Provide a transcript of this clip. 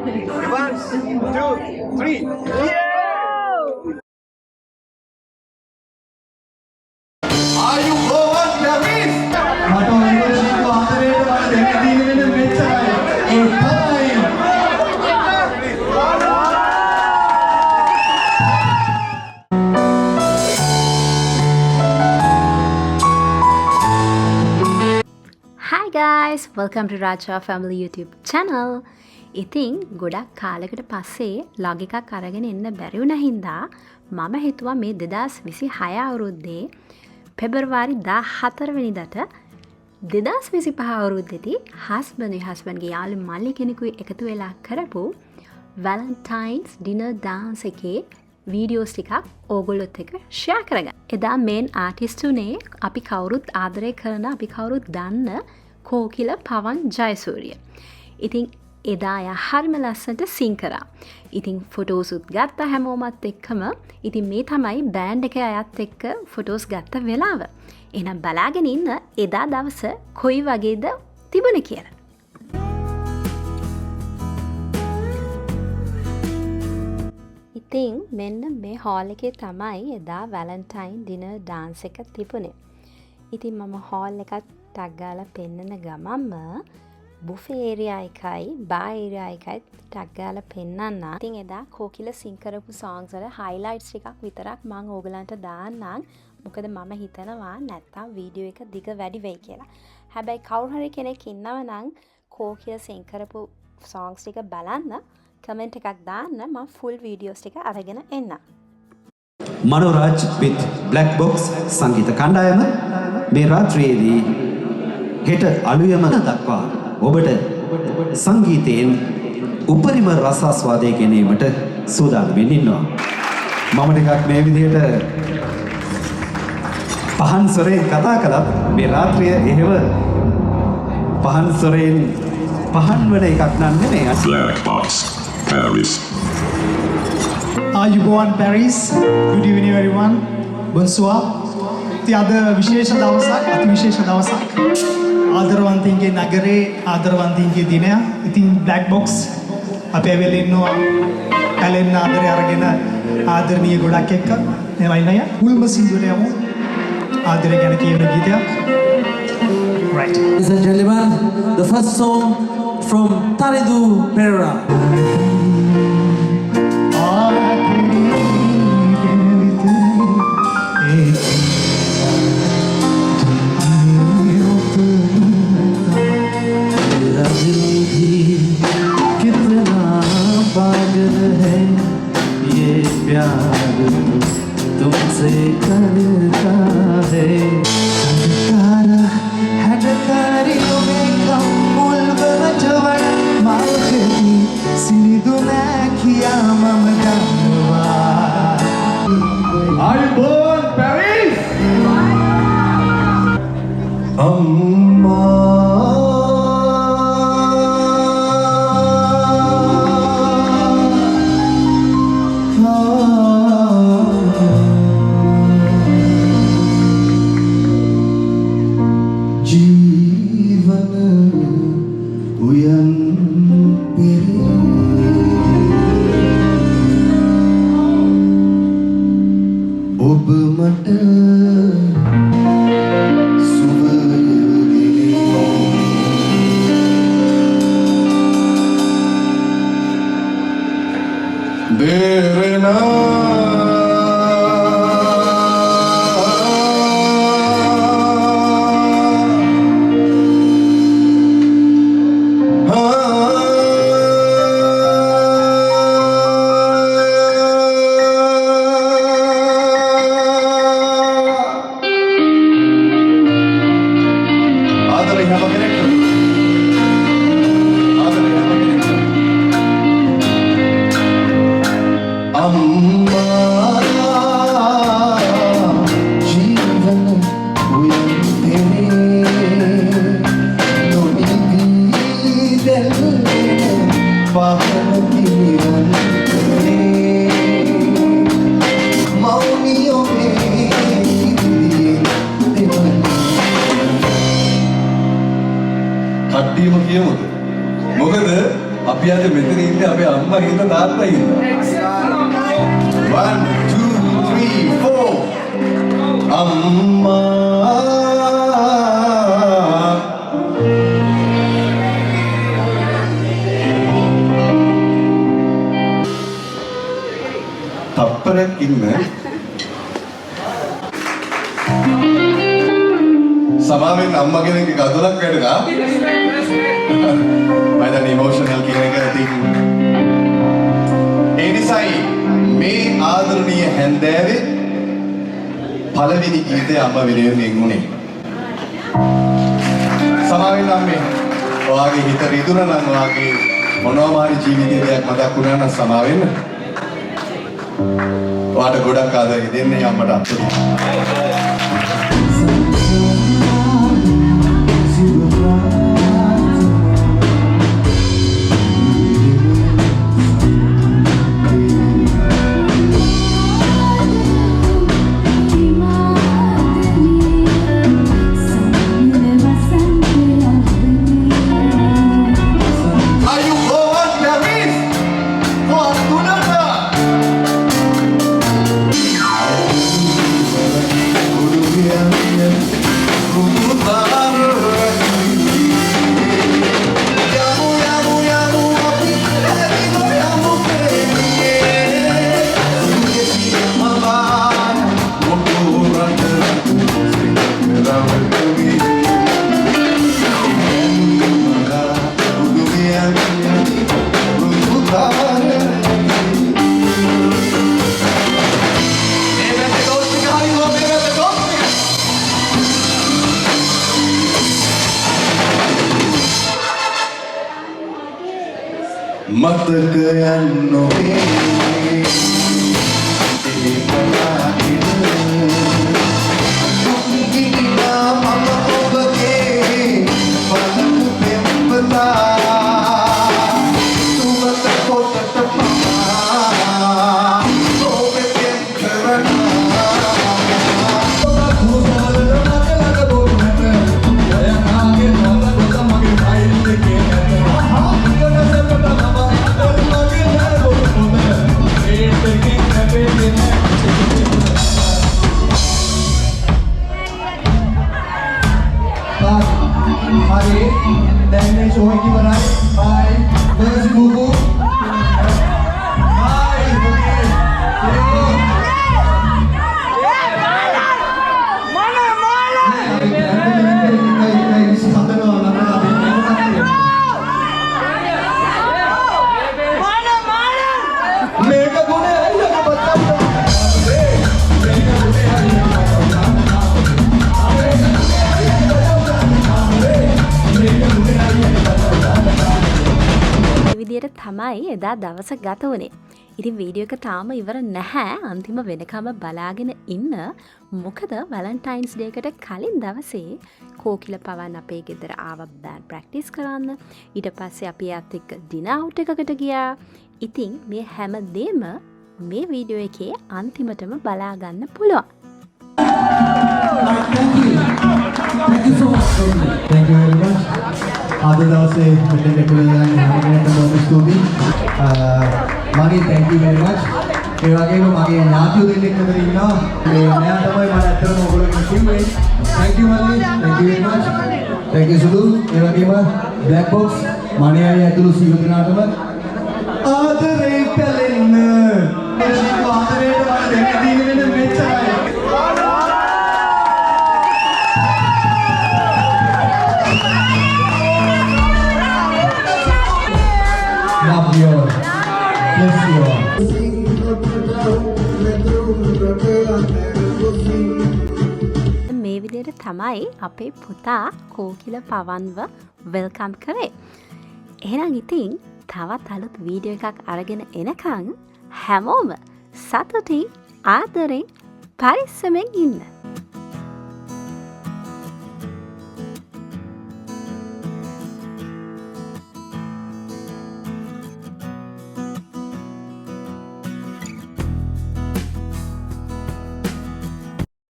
1, 2, 3. Are you going, David? Hi guys, welcome to Raja Family YouTube channel. ඉතින් ගොඩක් කාලයකට පස්සේ ලොග් එකක් අරගෙන එන්න බැරි වුණ හින්දා මම හිතුවා මේ 2026 අවුරුද්දේ පෙබරවාරි 14 වෙනිදාට 2025 අවුරුද්දේදී හස්බන්ඩ්ගේ යාළු මල්ලි කෙනෙකුයි එකතු වෙලා කරපු වැලන්ටයින්ස් ඩිනර් ඩාන්ස් එකේ වීඩියෝස් ටිකක් ඕගොල්ලොත් එක්ක ෂෙයා කරගන්න. එදා මේන් ආටිස්ට් උනේ අපි කවුරුත් ආදරය කරන අපි කවුරුත් දන්න කෝකිල පවන් ජයසූරිය. ඉතින් එදා අය හරිම ලස්සනට සිං කරා. ඉතින් ෆොටෝසුත් ගත්තා හැමෝමත් එක්කම. ඉතින් මේ තමයි බෑන්ඩ් එකේ අයත් එක්ක ෆොටෝස් ගත්ත වෙලාව. එහෙනම් බලාගෙන ඉන්න එදා දවස කොයි වගේද තිබුණේ කියලා. ඉතින් මෙන්න මේ හෝල් එකේ තමයි එදා වැලන්ටයින් ඩිනර් ඩාන්ස් එක තිබුණේ. ඉතින් මම හෝල් එකත් ටග් ගාලා පෙන්නන ගමන්ම බුෆේ ඒරියා එකයි බා ඒරියා එකයි ටග් ගාලා පෙන්නන්න. ඉතින් එදා කෝකිල සිං කරපු songs වල highlights ටිකක් විතරක් මම ඕගලන්ට දාන්නම්. මොකද මම හිතනවා නැත්තම් වීඩියෝ එක දිග වැඩි වෙයි කියලා. හැබැයි කවුරු හරි කෙනෙක් ඉන්නව නම් කෝකිල සිං කරපු songs ටික බලන්න කමෙන්ට් එකක් දාන්න. මම full videos ටික අරගෙන එන්නම්. මනෝරාජ් with Black Box සංගීත කණ්ඩායම මේ රාත්‍රියේදී හෙට අලුයම දක්වා ඔබට සංගීතයෙන් උපරිම රසාස්වාදය ගැනීමට සූදානම් වෙන්න ඉන්නවා. මම ටිකක් මේ විදිහට පහන් ස්වරයෙන් කතා කළත් මේ රාත්‍රිය එහෙම පහන් ස්වරයෙන් පහන් වෙන එකක් නෙමෙයි. Black Box, Paris. ආයුබෝවන් Paris. Good evening everyone. Bonsoir. ඉතින් අද විශේෂ දවසක්, අති විශේෂ දවසක්. ආදරවන්තයින්ගේ නගරේ ආදරවන්තයින්ගේ දිනය. ඉතින් Black Box අපි ඇවිල්ලා ඉන්නවා පැලෙන්න ආදරය අරගෙන ආදරණීය ගොඩක් එක්ක. එනවයි නය. මුල්ම සින්දුවට යමු. ආදරය ගැන කියන ගීතයක්. Right. Ladies and gentlemen, the first song from Taridu Pereira. पागल है ये प्यार तुमसे करता है हडकारा हडकारियों में कम्बुल बजवड़ माखती सिंधु में किया मम जानवा Are you born, Paris? අපි අද මෙතන ඉන්නේ අපේ අම්මා හින්දා තාත්තා හින්දා. 1 2 3 4 අම්මා තප්පරයක් ඉන්න සමාවෙන් අම්මා කෙනෙක් ගදලක් වැඩලා මම දැන් ඉමෝෂනල් කියන එක ඉතින් ඒ නිසායි මේ ආදරණීය හැන්දෑවේ පළවෙනි ගීතය අම්මා වෙනුවෙන් උනේ සමාවෙන් අම්මේ ඔයාගේ හිත රිදුනා නම් ඔයාගේ මොනවාම හරි ජීවිතයේ දෙයක් මතක් වුණා නම් සමාවෙන්න ඔයාට ගොඩක් ආදරේ දෙන්නේ අම්මට අත්තුයි මතකයන් නොවේ Mari, dan ini show yang kita bye, terus buku, bye, විදියට තමයි එදා දවස ගත වුණේ. ඉතින් වීඩියෝ එක තාම ඉවර නැහැ. අන්තිම වෙනකම බලාගෙන ඉන්න. මොකද වැලන්ටයින්ස් ඩේ එකට කලින් දවසේ කෝකිල පවන් අපේ ගෙදර ආව බෑන්ඩ් ප්‍රැක්ටිස් කරන්න. ඊට පස්සේ අපි එයත් එක්ක ඩිනර් අවුට් එකකට ගියා. ඉතින් මේ හැම දෙම මේ වීඩියෝ එකේ අන්තිමටම බලා ගන්න පුළුවන්. Thank you so much. Thank you very much. අද දවසේ මෙතන දෙකලා යන බොහොම ස්තුතියි. මගේ thank you very much. ඒ වගේම මගේ ඥාතියෝ දෙන්නෙක් මෙතන ඉන්නවා. මේ මෙයා තමයි මම ඇත්තටම ඔයගොල්ලෝගෙන් කිව්වේ. Thank you මල්ලි. Thank you very much. Thank you සුදු. ඒ වගේම Black Box මණේ අය ඇතුළු සියලු දෙනාටම ආදරේ පැලෙන්න. ආදරේට මම දෙන්න දීගෙන මෙච්චරයි. Love you all. Bless you all. මේ විදිහට තමයි අපේ පුතා කෝකිල පවන්ව වෙල්කම් කරේ. එහෙනම් ඉතින් තවත් අලුත් වීඩියෝ එකක් අරගෙන එනකන් හැමෝම සතුටින් ආදරෙන් පරිස්සමෙන් ඉන්න.